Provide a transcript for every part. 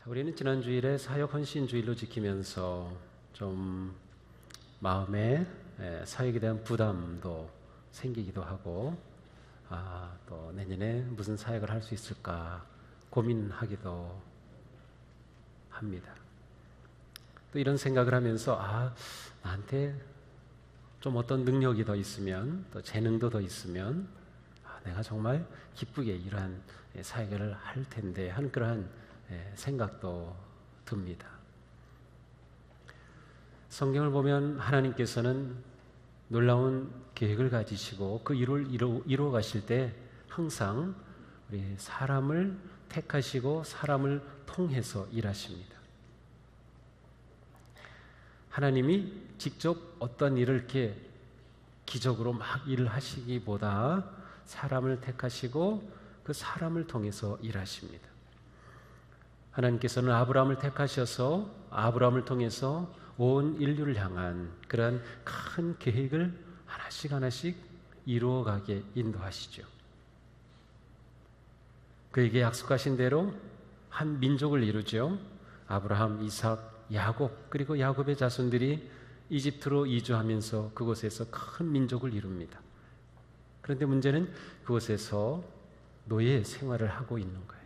우리는 지난 주일에 사역 헌신 주일로 지키면서 좀 마음에 사역에 대한 부담도 생기기도 하고 또 내년에 무슨 사역을 할 수 있을까 고민하기도 합니다. 또 이런 생각을 하면서 나한테 좀 어떤 능력이 더 있으면 또 재능도 더 있으면 내가 정말 기쁘게 이러한 사역을 할 텐데 하는 그러한 생각도 듭니다. 성경을 보면 하나님께서는 놀라운 계획을 가지시고 그 일을 이루어 가실 때 항상 우리 사람을 택하시고 사람을 통해서 일하십니다. 하나님이 직접 어떤 일을 이렇게 기적으로 막 일을 하시기보다 사람을 택하시고 그 사람을 통해서 일하십니다. 하나님께서는 아브라함을 택하셔서 아브라함을 통해서 온 인류를 향한 그러한 큰 계획을 하나씩 하나씩 이루어가게 인도하시죠. 그에게 약속하신 대로 한 민족을 이루죠. 아브라함, 이삭, 야곱, 그리고 야곱의 자손들이 이집트로 이주하면서 그곳에서 큰 민족을 이룹니다. 그런데 문제는 그곳에서 노예 생활을 하고 있는 거예요.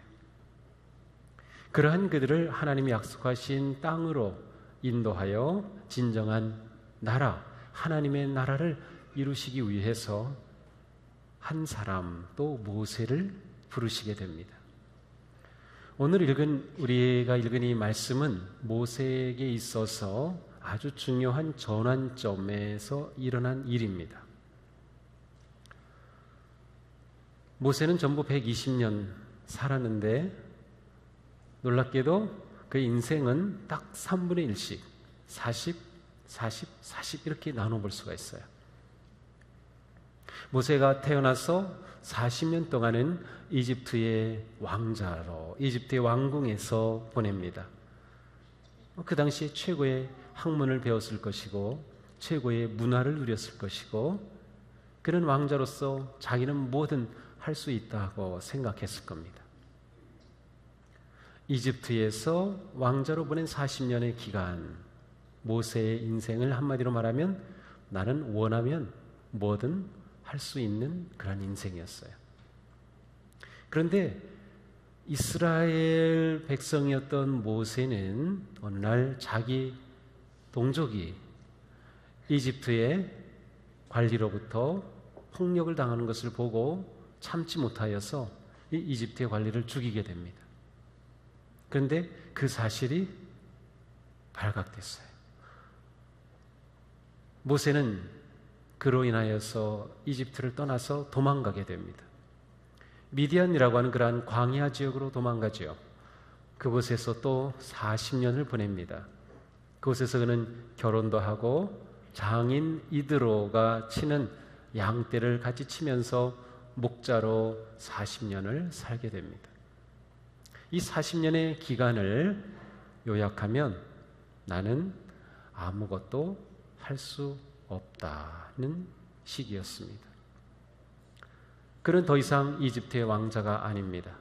그러한 그들을 하나님이 약속하신 땅으로 인도하여 진정한 나라, 하나님의 나라를 이루시기 위해서 한 사람, 또 모세를 부르시게 됩니다. 오늘 우리가 읽은 이 말씀은 모세에게 있어서 아주 중요한 전환점에서 일어난 일입니다. 모세는 전부 120년 살았는데 놀랍게도 그의 인생은 딱 3분의 1씩 40, 40, 40 이렇게 나눠볼 수가 있어요. 모세가 태어나서 40년 동안은 이집트의 왕자로 이집트의 왕궁에서 보냅니다. 그 당시에 최고의 학문을 배웠을 것이고 최고의 문화를 누렸을 것이고 그는 왕자로서 자기는 뭐든 할 수 있다고 생각했을 겁니다. 이집트에서 왕자로 보낸 40년의 기간, 모세의 인생을 한마디로 말하면 나는 원하면 뭐든 할 수 있는 그런 인생이었어요. 그런데 이스라엘 백성이었던 모세는 어느 날 자기 동족이 이집트의 관리로부터 폭력을 당하는 것을 보고 참지 못하여서 이 이집트의 관리를 죽이게 됩니다. 그런데 그 사실이 발각됐어요. 모세는 그로 인하여서 이집트를 떠나서 도망가게 됩니다. 미디안이라고 하는 그러한 광야 지역으로 도망가죠. 그곳에서 또 40년을 보냅니다. 그곳에서 그는 결혼도 하고 장인 이드로가 치는 양떼를 같이 치면서 목자로 40년을 살게 됩니다. 이 40년의 기간을 요약하면 나는 아무것도 할 수 없다는 시기였습니다. 그는 더 이상 이집트의 왕자가 아닙니다.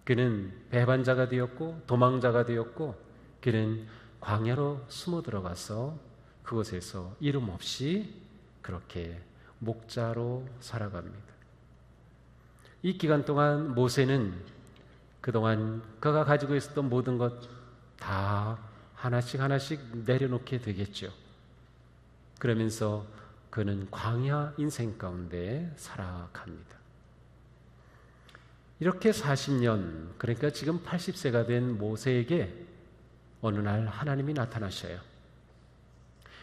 그는 배반자가 되었고 도망자가 되었고 그는 광야로 숨어 들어가서 그곳에서 이름 없이 그렇게 목자로 살아갑니다. 이 기간 동안 모세는 그동안 그가 가지고 있었던 모든 것 다 하나씩 하나씩 내려놓게 되겠죠. 그러면서 그는 광야 인생 가운데 살아갑니다. 이렇게 40년, 그러니까 지금 80세가 된 모세에게 어느 날 하나님이 나타나셔요.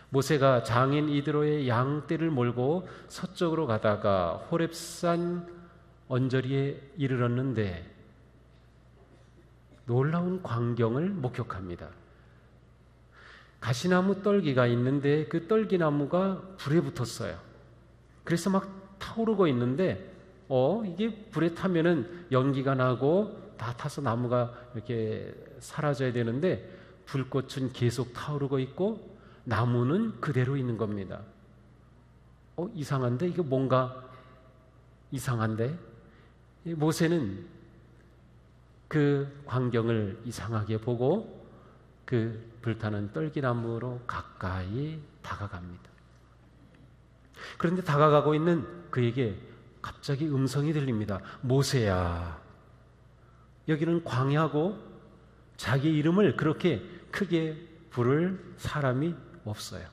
모세가 장인 이드로의 양떼를 몰고 서쪽으로 가다가 호렙산 언저리에 이르렀는데 놀라운 광경을 목격합니다. 가시나무 떨기가 있는데 그 떨기나무가 불에 붙었어요. 그래서 막 타오르고 있는데 이게 불에 타면은 연기가 나고 다 타서 나무가 이렇게 사라져야 되는데 불꽃은 계속 타오르고 있고 나무는 그대로 있는 겁니다. 이상한데? 이게 뭔가 이상한데? 모세는 그 광경을 이상하게 보고 그 불타는 떨기나무로 가까이 다가갑니다. 그런데 다가가고 있는 그에게 갑자기 음성이 들립니다. 모세야, 여기는 광야고 자기 이름을 그렇게 크게 부를 사람이 없어요.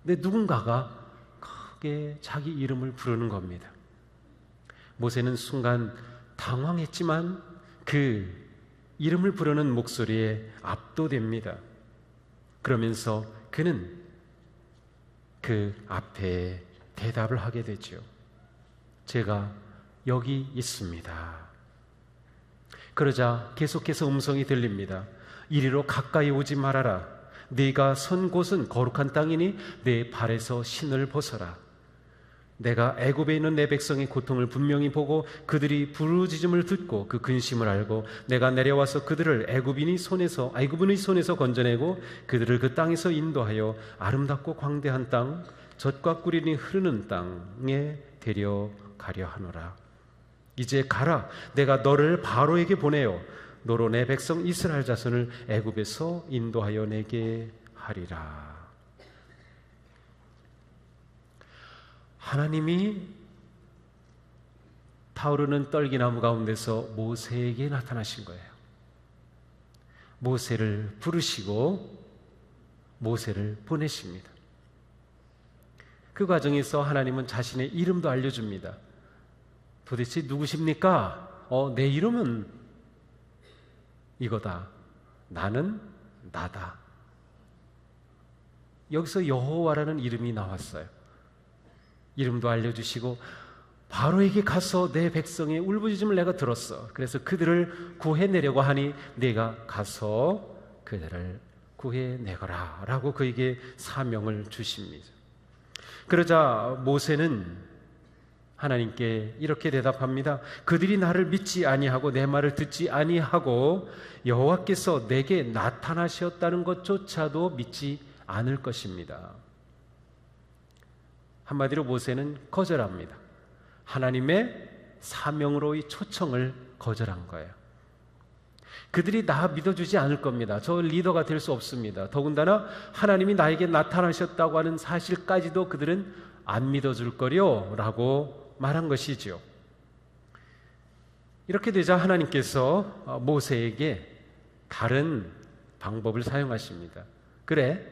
근데 누군가가 크게 자기 이름을 부르는 겁니다. 모세는 순간 당황했지만 그 이름을 부르는 목소리에 압도됩니다. 그러면서 그는 그 앞에 대답을 하게 되죠. 제가 여기 있습니다. 그러자 계속해서 음성이 들립니다. 이리로 가까이 오지 말아라. 네가 선 곳은 거룩한 땅이니 내 발에서 신을 벗어라. 내가 애굽에 있는 내 백성의 고통을 분명히 보고 그들이 부르짖음을 듣고 그 근심을 알고 내가 내려와서 그들을 애굽인의 손에서 건져내고 그들을 그 땅에서 인도하여 아름답고 광대한 땅, 젖과 꿀이 흐르는 땅에 데려가려 하노라. 이제 가라. 내가 너를 바로에게 보내어 너로 내 백성 이스라엘 자손을 애굽에서 인도하여 내게 하리라. 하나님이 타오르는 떨기나무 가운데서 모세에게 나타나신 거예요. 모세를 부르시고 모세를 보내십니다. 그 과정에서 하나님은 자신의 이름도 알려줍니다. 도대체 누구십니까? 내 이름은 이거다. 나는 나다. 여기서 여호와라는 이름이 나왔어요. 이름도 알려주시고 바로에게 가서 내 백성의 울부짖음을 내가 들었어. 그래서 그들을 구해내려고 하니 내가 가서 그들을 구해내거라 라고 그에게 사명을 주십니다. 그러자 모세는 하나님께 이렇게 대답합니다. 그들이 나를 믿지 아니하고 내 말을 듣지 아니하고 여호와께서 내게 나타나셨다는 것조차도 믿지 않을 것입니다. 한마디로 모세는 거절합니다. 하나님의 사명으로의 초청을 거절한 거예요. 그들이 나 믿어주지 않을 겁니다. 저 리더가 될 수 없습니다. 더군다나 하나님이 나에게 나타나셨다고 하는 사실까지도 그들은 안 믿어줄 거려 라고 말한 것이죠. 이렇게 되자 하나님께서 모세에게 다른 방법을 사용하십니다. 그래,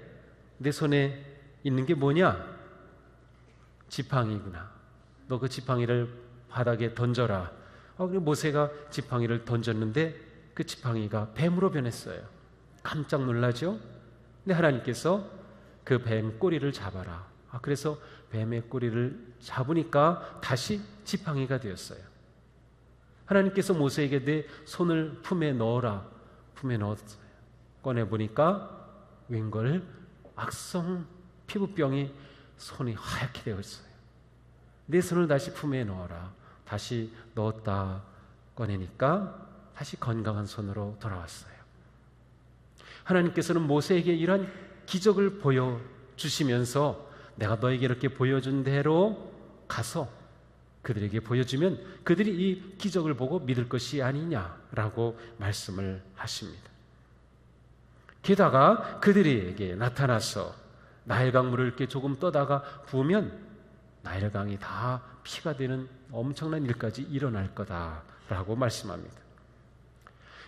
내 손에 있는 게 뭐냐? 지팡이구나. 너 그 지팡이를 바닥에 던져라. 그리고 모세가 지팡이를 던졌는데 그 지팡이가 뱀으로 변했어요. 깜짝 놀라죠? 근데 하나님께서 그 뱀 꼬리를 잡아라. 그래서 뱀의 꼬리를 잡으니까 다시 지팡이가 되었어요. 하나님께서 모세에게 내 손을 품에 넣어라. 품에 넣었어요. 꺼내보니까 웬걸 악성 피부병이 손이 하얗게 되어 있어요. 내 손을 다시 품에 넣어라. 다시 넣었다 꺼내니까 다시 건강한 손으로 돌아왔어요. 하나님께서는 모세에게 이런 기적을 보여주시면서 내가 너에게 이렇게 보여준 대로 가서 그들에게 보여주면 그들이 이 기적을 보고 믿을 것이 아니냐라고 말씀을 하십니다. 게다가 그들에게 나타나서 나일강물을 이렇게 조금 떠다가 부으면 나일강이 다 피가 되는 엄청난 일까지 일어날 거다라고 말씀합니다.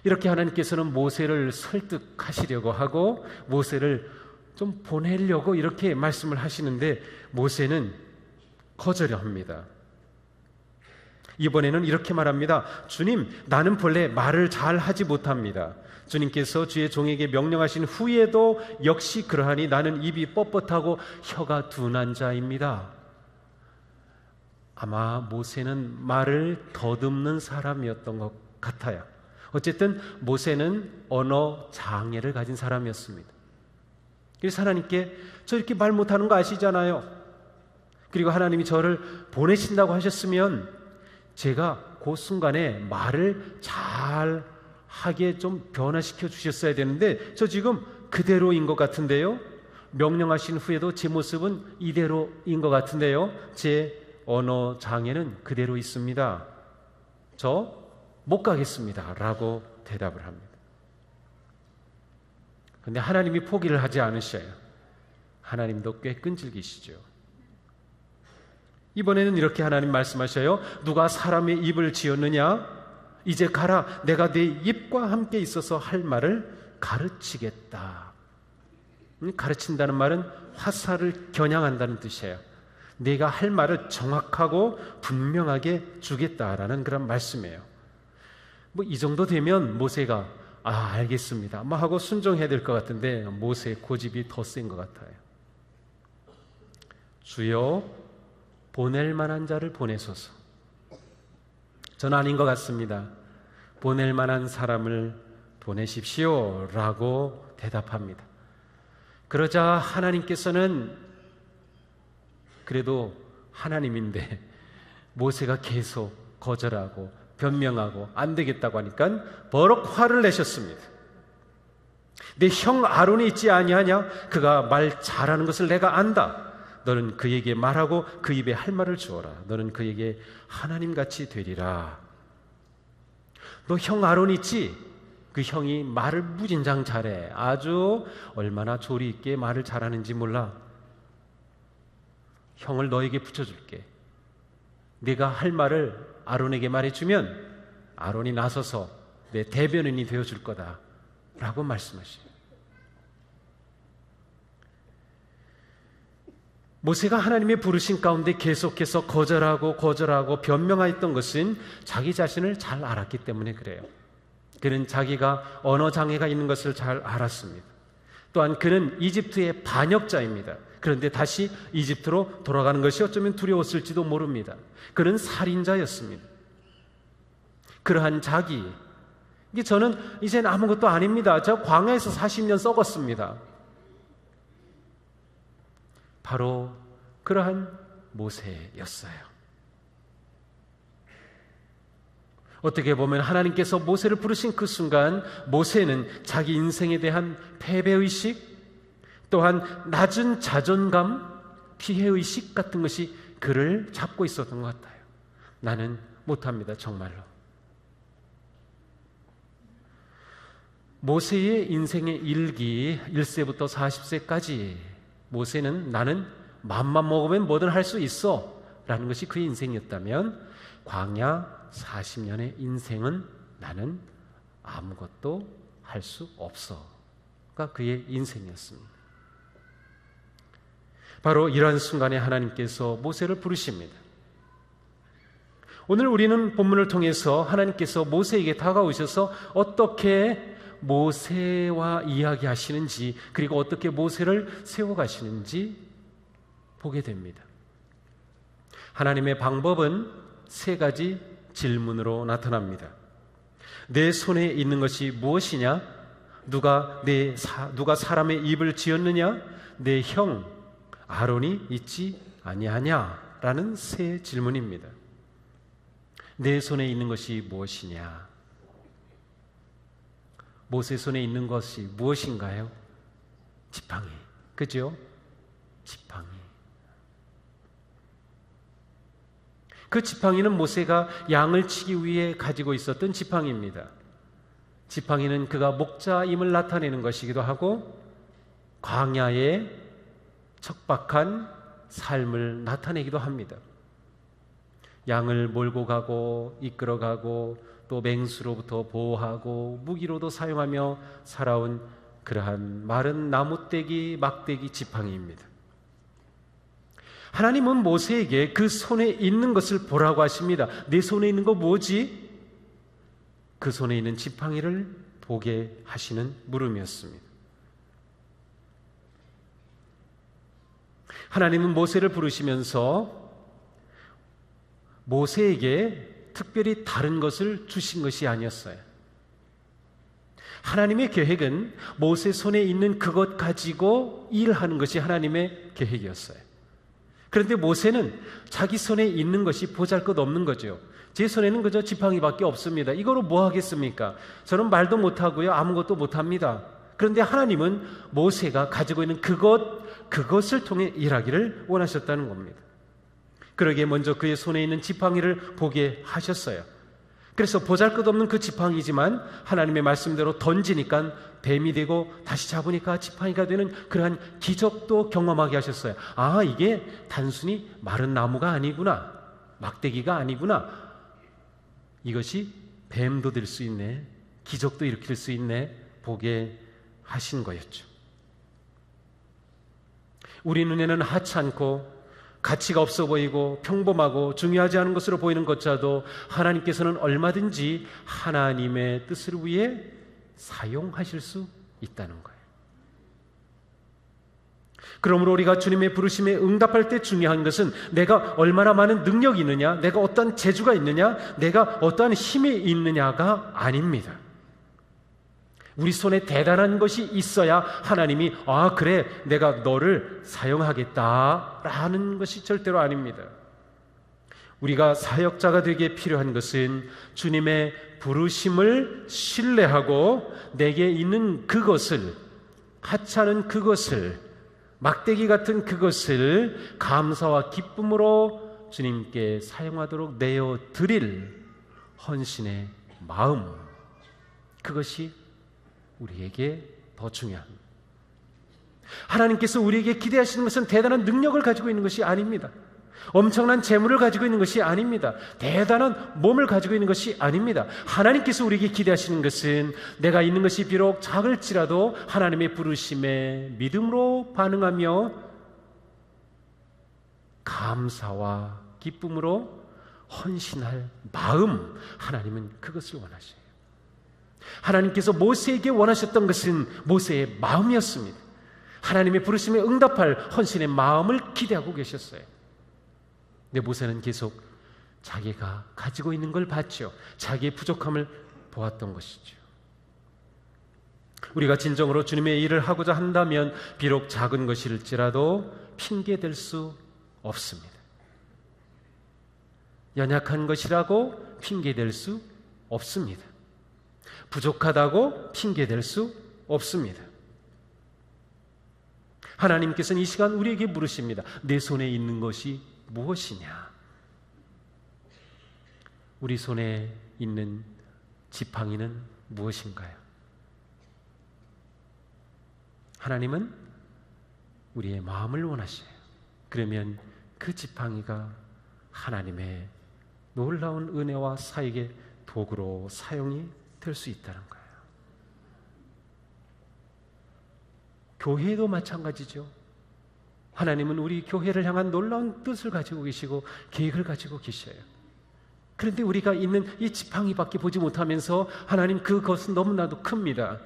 이렇게 하나님께서는 모세를 설득하시려고 하고 모세를 좀 보내려고 이렇게 말씀을 하시는데 모세는 거절합니다. 이번에는 이렇게 말합니다. 주님, 나는 본래 말을 잘 하지 못합니다. 주님께서 주의 종에게 명령하신 후에도 역시 그러하니 나는 입이 뻣뻣하고 혀가 둔한 자입니다. 아마 모세는 말을 더듬는 사람이었던 것 같아요. 어쨌든 모세는 언어 장애를 가진 사람이었습니다. 그래서 하나님께 저 이렇게 말 못하는 거 아시잖아요. 그리고 하나님이 저를 보내신다고 하셨으면 제가 그 순간에 말을 잘 하게 좀 변화시켜 주셨어야 되는데 저 지금 그대로인 것 같은데요. 명령하신 후에도 제 모습은 이대로인 것 같은데요. 제 언어 장애는 그대로 있습니다. 저 못 가겠습니다 라고 대답을 합니다. 그런데 하나님이 포기를 하지 않으셔요. 하나님도 꽤 끈질기시죠. 이번에는 이렇게 하나님 말씀하셔요. 누가 사람의 입을 지었느냐? 이제 가라. 내가 네 입과 함께 있어서 할 말을 가르치겠다. 가르친다는 말은 화살을 겨냥한다는 뜻이에요. 네가 할 말을 정확하고 분명하게 주겠다라는 그런 말씀이에요. 이 정도 되면 모세가 알겠습니다 하고 순종해야 될 것 같은데 모세의 고집이 더 센 것 같아요. 주여, 보낼 만한 자를 보내소서. 저는 아닌 것 같습니다. 보낼 만한 사람을 보내십시오 라고 대답합니다. 그러자 하나님께서는 그래도 하나님인데 모세가 계속 거절하고 변명하고 안 되겠다고 하니까 버럭 화를 내셨습니다. 내 형 아론이 있지 아니하냐? 그가 말 잘하는 것을 내가 안다. 너는 그에게 말하고 그 입에 할 말을 주어라. 너는 그에게 하나님같이 되리라. 너 형 아론 있지? 그 형이 말을 무진장 잘해. 아주 얼마나 조리 있게 말을 잘하는지 몰라. 형을 너에게 붙여줄게. 네가 할 말을 아론에게 말해주면 아론이 나서서 내 대변인이 되어줄 거다 라고 말씀하시죠. 모세가 하나님의 부르심 가운데 계속해서 거절하고 변명하였던 것은 자기 자신을 잘 알았기 때문에 그래요. 그는 자기가 언어 장애가 있는 것을 잘 알았습니다. 또한 그는 이집트의 반역자입니다. 그런데 다시 이집트로 돌아가는 것이 어쩌면 두려웠을지도 모릅니다. 그는 살인자였습니다. 그러한 이게 저는 이제는 아무것도 아닙니다. 저 광야에서 40년 썩었습니다. 바로 그러한 모세였어요. 어떻게 보면 하나님께서 모세를 부르신 그 순간 모세는 자기 인생에 대한 패배의식, 또한 낮은 자존감, 피해의식 같은 것이 그를 잡고 있었던 것 같아요. 나는 못합니다, 정말로. 모세의 인생의 일기 1세부터 40세까지 모세는 나는 맘만 먹으면 뭐든 할 수 있어 라는 것이 그의 인생이었다면 광야 40년의 인생은 나는 아무것도 할 수 없어가 그의 인생이었습니다. 바로 이러한 순간에 하나님께서 모세를 부르십니다. 오늘 우리는 본문을 통해서 하나님께서 모세에게 다가오셔서 어떻게 모세와 이야기하시는지, 그리고 어떻게 모세를 세워가시는지 보게 됩니다. 하나님의 방법은 세 가지 질문으로 나타납니다. 내 손에 있는 것이 무엇이냐? 누가 사람의 입을 지었느냐? 내 형 아론이 있지 아니하냐? 라는 세 질문입니다. 내 손에 있는 것이 무엇이냐? 모세 손에 있는 것이 무엇인가요? 지팡이. 그죠? 지팡이. 그 지팡이는 모세가 양을 치기 위해 가지고 있었던 지팡이입니다. 지팡이는 그가 목자임을 나타내는 것이기도 하고 광야의 척박한 삶을 나타내기도 합니다. 양을 몰고 가고 이끌어가고 또 맹수로부터 보호하고 무기로도 사용하며 살아온 그러한 마른 나무떼기, 막대기 지팡이입니다. 하나님은 모세에게 그 손에 있는 것을 보라고 하십니다. 내 손에 있는 거 뭐지? 그 손에 있는 지팡이를 보게 하시는 물음이었습니다. 하나님은 모세를 부르시면서 모세에게 특별히 다른 것을 주신 것이 아니었어요. 하나님의 계획은 모세 손에 있는 그것 가지고 일하는 것이 하나님의 계획이었어요. 그런데 모세는 자기 손에 있는 것이 보잘것없는 거죠. 제 손에는 그저 지팡이밖에 없습니다. 이거로 뭐 하겠습니까? 저는 말도 못하고요, 아무것도 못합니다. 그런데 하나님은 모세가 가지고 있는 그것을 통해 일하기를 원하셨다는 겁니다. 그러기에 먼저 그의 손에 있는 지팡이를 보게 하셨어요. 그래서 보잘것없는 그 지팡이지만 하나님의 말씀대로 던지니까 뱀이 되고 다시 잡으니까 지팡이가 되는 그러한 기적도 경험하게 하셨어요. 아, 이게 단순히 마른 나무가 아니구나, 막대기가 아니구나, 이것이 뱀도 될 수 있네, 기적도 일으킬 수 있네, 보게 하신 거였죠. 우리 눈에는 하찮고 가치가 없어 보이고 평범하고 중요하지 않은 것으로 보이는 것자도 하나님께서는 얼마든지 하나님의 뜻을 위해 사용하실 수 있다는 거예요. 그러므로 우리가 주님의 부르심에 응답할 때 중요한 것은 내가 얼마나 많은 능력이 있느냐, 내가 어떠한 재주가 있느냐, 내가 어떠한 힘이 있느냐가 아닙니다. 우리 손에 대단한 것이 있어야 하나님이 아, 그래, 내가 너를 사용하겠다라는 것이 절대로 아닙니다. 우리가 사역자가 되기에 필요한 것은 주님의 부르심을 신뢰하고 내게 있는 그것을, 하찮은 그것을, 막대기 같은 그것을 감사와 기쁨으로 주님께 사용하도록 내어드릴 헌신의 마음, 그것이 우리에게 더 중요합니다. 하나님께서 우리에게 기대하시는 것은 대단한 능력을 가지고 있는 것이 아닙니다. 엄청난 재물을 가지고 있는 것이 아닙니다. 대단한 몸을 가지고 있는 것이 아닙니다. 하나님께서 우리에게 기대하시는 것은 내가 있는 것이 비록 작을지라도 하나님의 부르심에 믿음으로 반응하며 감사와 기쁨으로 헌신할 마음, 하나님은 그것을 원하셔요. 하나님께서 모세에게 원하셨던 것은 모세의 마음이었습니다. 하나님의 부르심에 응답할 헌신의 마음을 기대하고 계셨어요. 근데 모세는 계속 자기가 가지고 있는 걸 봤죠. 자기의 부족함을 보았던 것이죠. 우리가 진정으로 주님의 일을 하고자 한다면 비록 작은 것일지라도 핑계댈 수 없습니다. 연약한 것이라고 핑계댈 수 없습니다. 부족하다고 핑계댈 수 없습니다. 하나님께서는 이 시간 우리에게 물으십니다. 내 손에 있는 것이 무엇이냐? 우리 손에 있는 지팡이는 무엇인가요? 하나님은 우리의 마음을 원하셔요. 그러면 그 지팡이가 하나님의 놀라운 은혜와 사역의 도구로 사용이 될 수 있다는 거예요. 교회도 마찬가지죠. 하나님은 우리 교회를 향한 놀라운 뜻을 가지고 계시고 계획을 가지고 계셔요. 그런데 우리가 있는 이 지팡이밖에 보지 못하면서 하나님 그것은 너무나도 큽니다,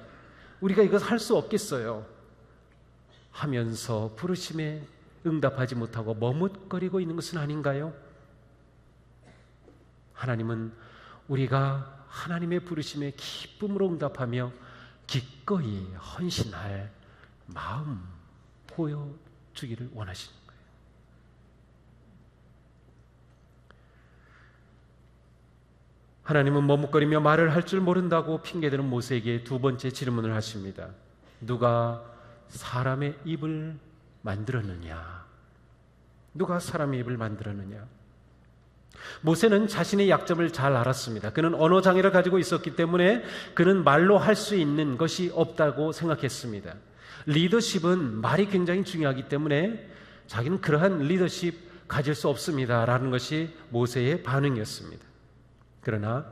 우리가 이것 할 수 없겠어요 하면서 부르심에 응답하지 못하고 머뭇거리고 있는 것은 아닌가요? 하나님은 우리가 하나님의 부르심에 기쁨으로 응답하며 기꺼이 헌신할 마음 보여주기를 원하시는 거예요. 하나님은 머뭇거리며 말을 할 줄 모른다고 핑계대는 모세에게 두 번째 질문을 하십니다. 누가 사람의 입을 만들었느냐? 누가 사람의 입을 만들었느냐? 모세는 자신의 약점을 잘 알았습니다. 그는 언어 장애를 가지고 있었기 때문에 그는 말로 할 수 있는 것이 없다고 생각했습니다. 리더십은 말이 굉장히 중요하기 때문에 자기는 그러한 리더십 가질 수 없습니다 라는 것이 모세의 반응이었습니다. 그러나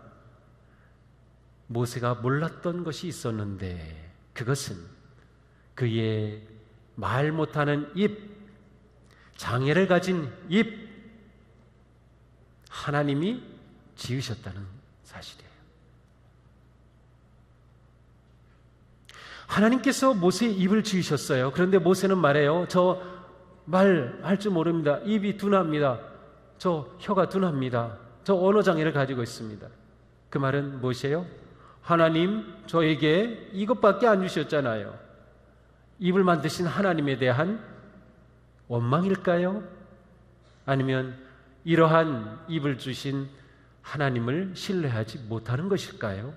모세가 몰랐던 것이 있었는데 그것은 그의 말 못하는 입, 장애를 가진 입, 하나님이 지으셨다는 사실이에요. 하나님께서 모세의 입을 지으셨어요. 그런데 모세는 말해요. 저 말할 줄 모릅니다. 입이 둔합니다. 저 혀가 둔합니다. 저 언어 장애를 가지고 있습니다. 그 말은 무엇이에요? 하나님 저에게 이것밖에 안 주셨잖아요. 입을 만드신 하나님에 대한 원망일까요? 아니면 이러한 입을 주신 하나님을 신뢰하지 못하는 것일까요?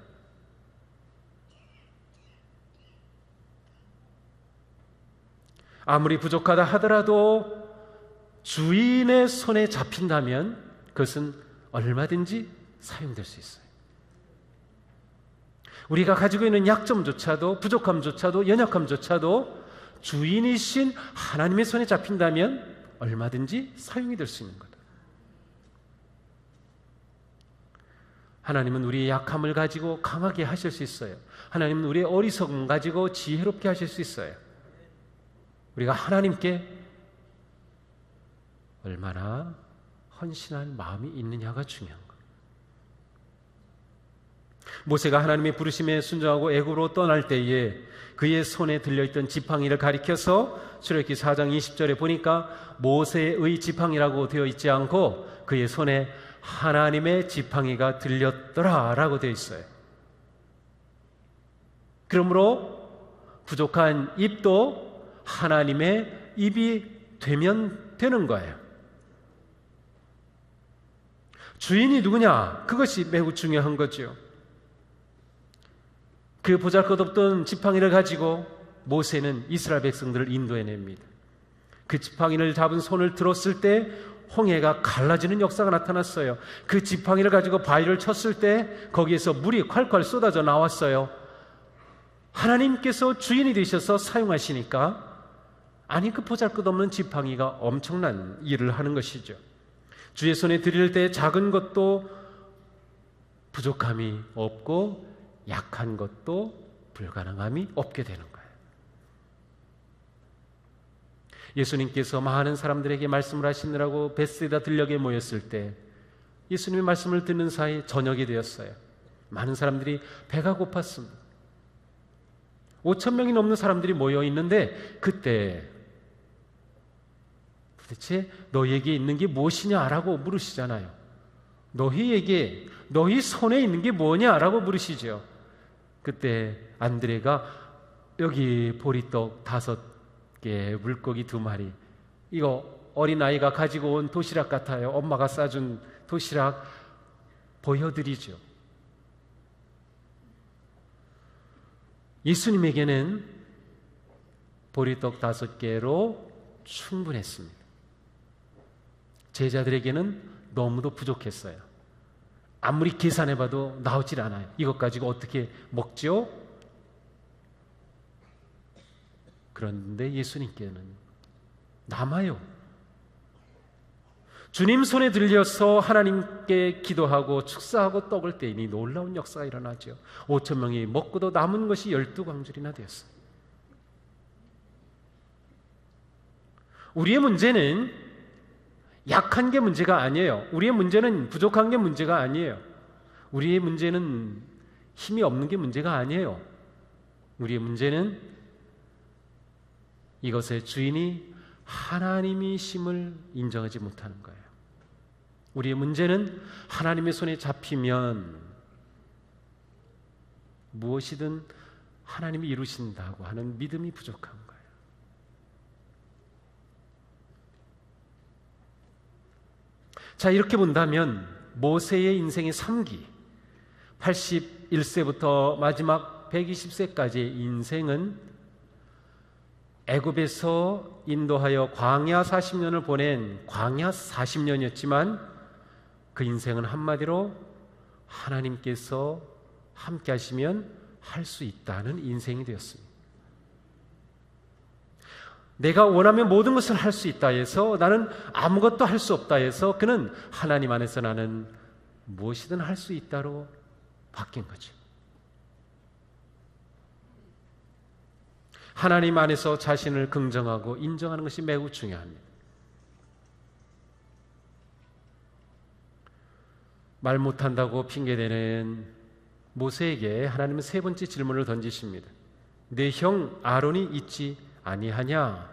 아무리 부족하다 하더라도 주인의 손에 잡힌다면 그것은 얼마든지 사용될 수 있어요. 우리가 가지고 있는 약점조차도, 부족함조차도, 연약함조차도 주인이신 하나님의 손에 잡힌다면 얼마든지 사용이 될 수 있는 거다. 하나님은 우리의 약함을 가지고 강하게 하실 수 있어요. 하나님은 우리의 어리석음 가지고 지혜롭게 하실 수 있어요. 우리가 하나님께 얼마나 헌신할 마음이 있느냐가 중요한 거예요. 모세가 하나님의 부르심에 순종하고 애굽으로 떠날 때에 그의 손에 들려있던 지팡이를 가리켜서 출애굽기 4장 20절에 보니까 모세의 지팡이라고 되어 있지 않고 그의 손에 하나님의 지팡이가 들렸더라 라고 되어 있어요. 그러므로 부족한 입도 하나님의 입이 되면 되는 거예요. 주인이 누구냐? 그것이 매우 중요한 거죠. 그 보잘것없던 지팡이를 가지고 모세는 이스라엘 백성들을 인도해냅니다. 그 지팡이를 잡은 손을 들었을 때 홍해가 갈라지는 역사가 나타났어요. 그 지팡이를 가지고 바위를 쳤을 때 거기에서 물이 콸콸 쏟아져 나왔어요. 하나님께서 주인이 되셔서 사용하시니까 그 보잘것없는 지팡이가 엄청난 일을 하는 것이죠. 주의 손에 드릴 때 작은 것도 부족함이 없고 약한 것도 불가능함이 없게 되는 거예요. 예수님께서 많은 사람들에게 말씀을 하시느라고 베스다 들녘에 모였을 때 예수님의 말씀을 듣는 사이 저녁이 되었어요. 많은 사람들이 배가 고팠습니다. 5,000명이 넘는 사람들이 모여 있는데 그때 도대체 너희에게 있는 게 무엇이냐라고 물으시잖아요. 너희 손에 있는 게 뭐냐라고 물으시죠. 그때 안드레가 여기 보리떡 5개, 물고기 2마리, 이거 어린아이가 가지고 온 도시락 같아요. 엄마가 싸준 도시락 보여드리죠. 예수님에게는 보리떡 5개로 충분했습니다. 제자들에게는 너무도 부족했어요. 아무리 계산해봐도 나오질 않아요. 이것 가지고 어떻게 먹죠? 그런데 예수님께는 남아요. 주님 손에 들려서 하나님께 기도하고 축사하고 떡을 떼니 놀라운 역사가 일어나죠. 5,000명이 먹고도 남은 것이 12광줄이나 되었어요. 우리의 문제는 약한 게 문제가 아니에요. 우리의 문제는 부족한 게 문제가 아니에요. 우리의 문제는 힘이 없는 게 문제가 아니에요. 우리의 문제는 이것의 주인이 하나님이심을 인정하지 못하는 거예요. 우리의 문제는 하나님의 손에 잡히면 무엇이든 하나님이 이루신다고 하는 믿음이 부족한 거예요. 자, 이렇게 본다면 모세의 인생의 3기, 81세부터 마지막 120세까지의 인생은 애굽에서 인도하여 광야 40년을 보낸 광야 40년이었지만 그 인생은 한마디로 하나님께서 함께 하시면 할 수 있다는 인생이 되었습니다. 내가 원하면 모든 것을 할 수 있다 해서 나는 아무것도 할 수 없다 해서 그는 하나님 안에서 나는 무엇이든 할 수 있다로 바뀐 거죠. 하나님 안에서 자신을 긍정하고 인정하는 것이 매우 중요합니다. 말 못한다고 핑계대는 모세에게 하나님은 3번째 질문을 던지십니다. 내 형 아론이 있지 아니하냐?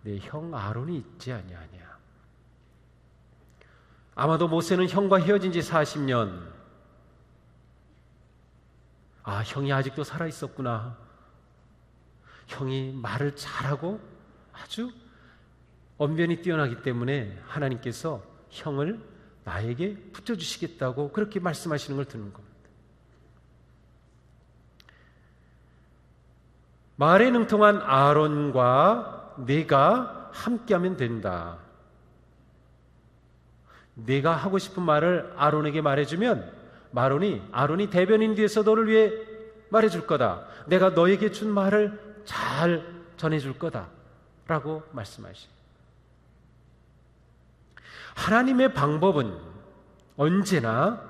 내 형 아론이 있지 아니하냐? 아마도 모세는 형과 헤어진 지 40년, 형이 아직도 살아있었구나. 형이 말을 잘하고 아주 언변이 뛰어나기 때문에 하나님께서 형을 나에게 붙여주시겠다고 그렇게 말씀하시는 걸 듣는 겁니다. 말에 능통한 아론과 내가 함께하면 된다. 내가 하고 싶은 말을 아론에게 말해주면 아론이 대변인 뒤에서 너를 위해 말해줄 거다. 내가 너에게 준 말을 잘 전해줄 거다 라고 말씀하시죠. 하나님의 방법은 언제나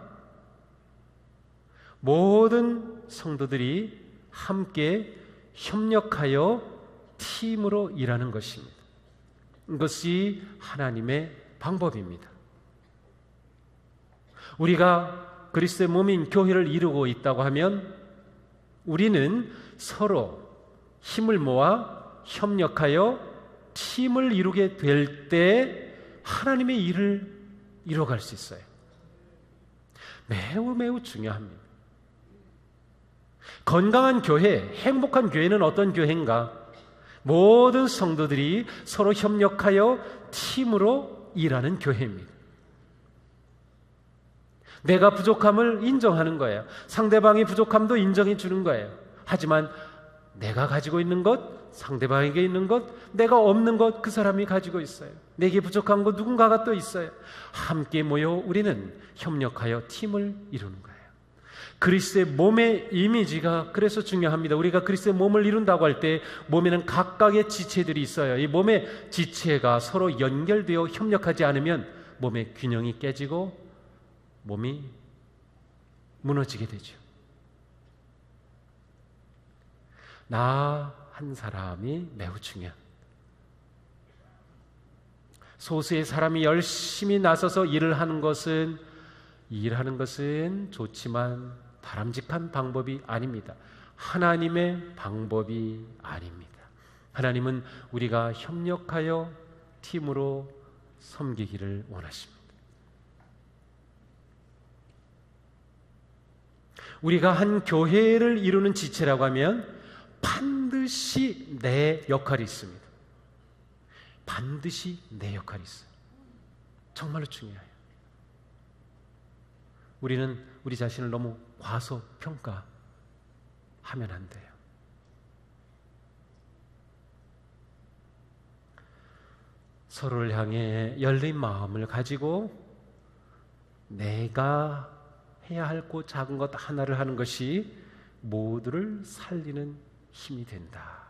모든 성도들이 함께 협력하여 팀으로 일하는 것입니다. 이것이 하나님의 방법입니다. 우리가 그리스도의 몸인 교회를 이루고 있다고 하면 우리는 서로 힘을 모아 협력하여 팀을 이루게 될 때 하나님의 일을 이뤄갈 수 있어요. 매우 중요합니다. 건강한 교회, 행복한 교회는 어떤 교회인가? 모든 성도들이 서로 협력하여 팀으로 일하는 교회입니다. 내가 부족함을 인정하는 거예요. 상대방의 부족함도 인정해 주는 거예요. 하지만 내가 가지고 있는 것, 상대방에게 있는 것, 내가 없는 것 그 사람이 가지고 있어요. 내게 부족한 것 누군가가 또 있어요. 함께 모여 우리는 협력하여 팀을 이루는 거예요. 그리스도의 몸의 이미지가 그래서 중요합니다. 우리가 그리스도의 몸을 이룬다고 할 때 몸에는 각각의 지체들이 있어요. 이 몸의 지체가 서로 연결되어 협력하지 않으면 몸의 균형이 깨지고 몸이 무너지게 되죠. 나 한 사람이 매우 중요한, 소수의 사람이 열심히 나서서 일하는 것은 좋지만 바람직한 방법이 아닙니다. 하나님의 방법이 아닙니다. 하나님은 우리가 협력하여 팀으로 섬기기를 원하십니다. 우리가 한 교회를 이루는 지체라고 하면 반드시 내 역할이 있습니다. 반드시 내 역할이 있어요. 정말로 중요해요. 우리는 우리 자신을 너무 과소평가하면 안 돼요. 서로를 향해 열린 마음을 가지고 내가 해야 할 작은 것 하나를 하는 것이 모두를 살리는 힘이 된다.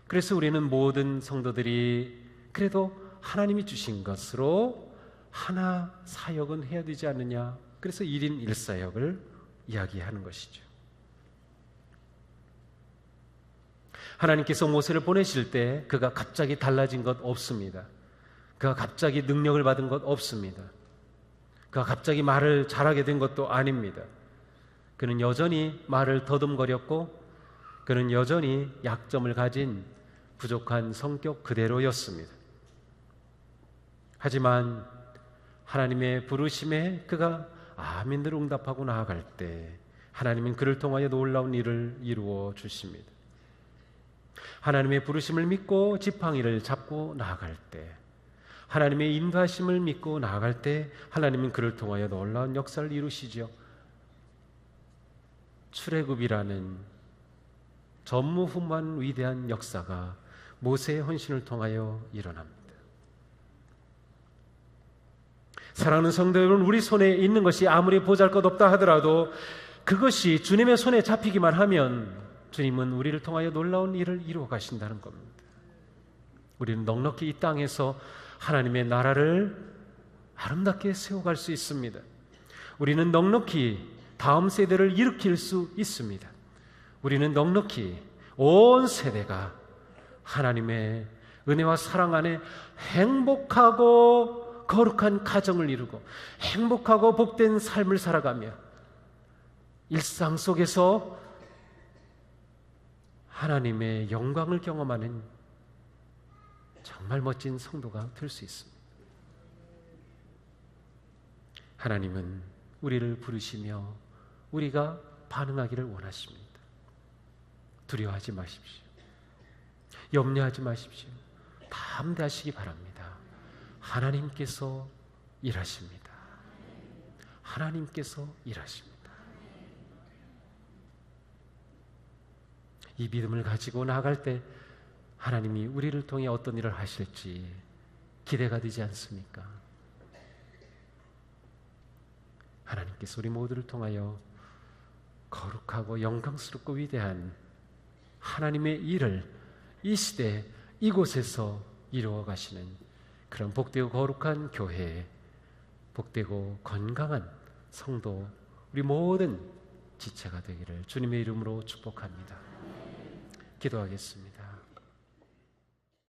그래서 우리는 모든 성도들이 그래도 하나님이 주신 것으로 하나 사역은 해야 되지 않느냐. 그래서 1인 1사역을 이야기하는 것이죠. 하나님께서 모세를 보내실 때 그가 갑자기 달라진 것 없습니다. 그가 갑자기 능력을 받은 것 없습니다. 그가 갑자기 말을 잘하게 된 것도 아닙니다. 그는 여전히 말을 더듬거렸고 그는 여전히 약점을 가진 부족한 성격 그대로였습니다. 하지만 하나님의 부르심에 그가 아멘으로 응답하고 나아갈 때 하나님은 그를 통하여 놀라운 일을 이루어 주십니다. 하나님의 부르심을 믿고 지팡이를 잡고 나아갈 때, 하나님의 인도하심을 믿고 나아갈 때 하나님은 그를 통하여 놀라운 역사를 이루시죠. 출애굽이라는 전무후무한 위대한 역사가 모세의 헌신을 통하여 일어납니다. 사랑하는 성도 여러분, 우리 손에 있는 것이 아무리 보잘것없다 하더라도 그것이 주님의 손에 잡히기만 하면 주님은 우리를 통하여 놀라운 일을 이루어 가신다는 겁니다. 우리는 넉넉히 이 땅에서 하나님의 나라를 아름답게 세워갈 수 있습니다. 우리는 넉넉히 다음 세대를 일으킬 수 있습니다. 우리는 넉넉히 온 세대가 하나님의 은혜와 사랑 안에 행복하고 거룩한 가정을 이루고 행복하고 복된 삶을 살아가며 일상 속에서 하나님의 영광을 경험하는 정말 멋진 성도가 될 수 있습니다. 하나님은 우리를 부르시며 우리가 반응하기를 원하십니다. 두려워하지 마십시오. 염려하지 마십시오. 담대하시기 바랍니다. 하나님께서 일하십니다. 하나님께서 일하십니다. 이 믿음을 가지고 나아갈 때 하나님이 우리를 통해 어떤 일을 하실지 기대가 되지 않습니까? 하나님 하나님께서 우리 모두를 통하여 거룩하고 영광스럽고 위대한 하나님의 일을 이 시대 이곳에서 이루어 가시는 그런 복되고 거룩한 교회, 복되고 건강한 성도, 우리 모든 지체가 되기를 주님의 이름으로 축복합니다. 기도하겠습니다.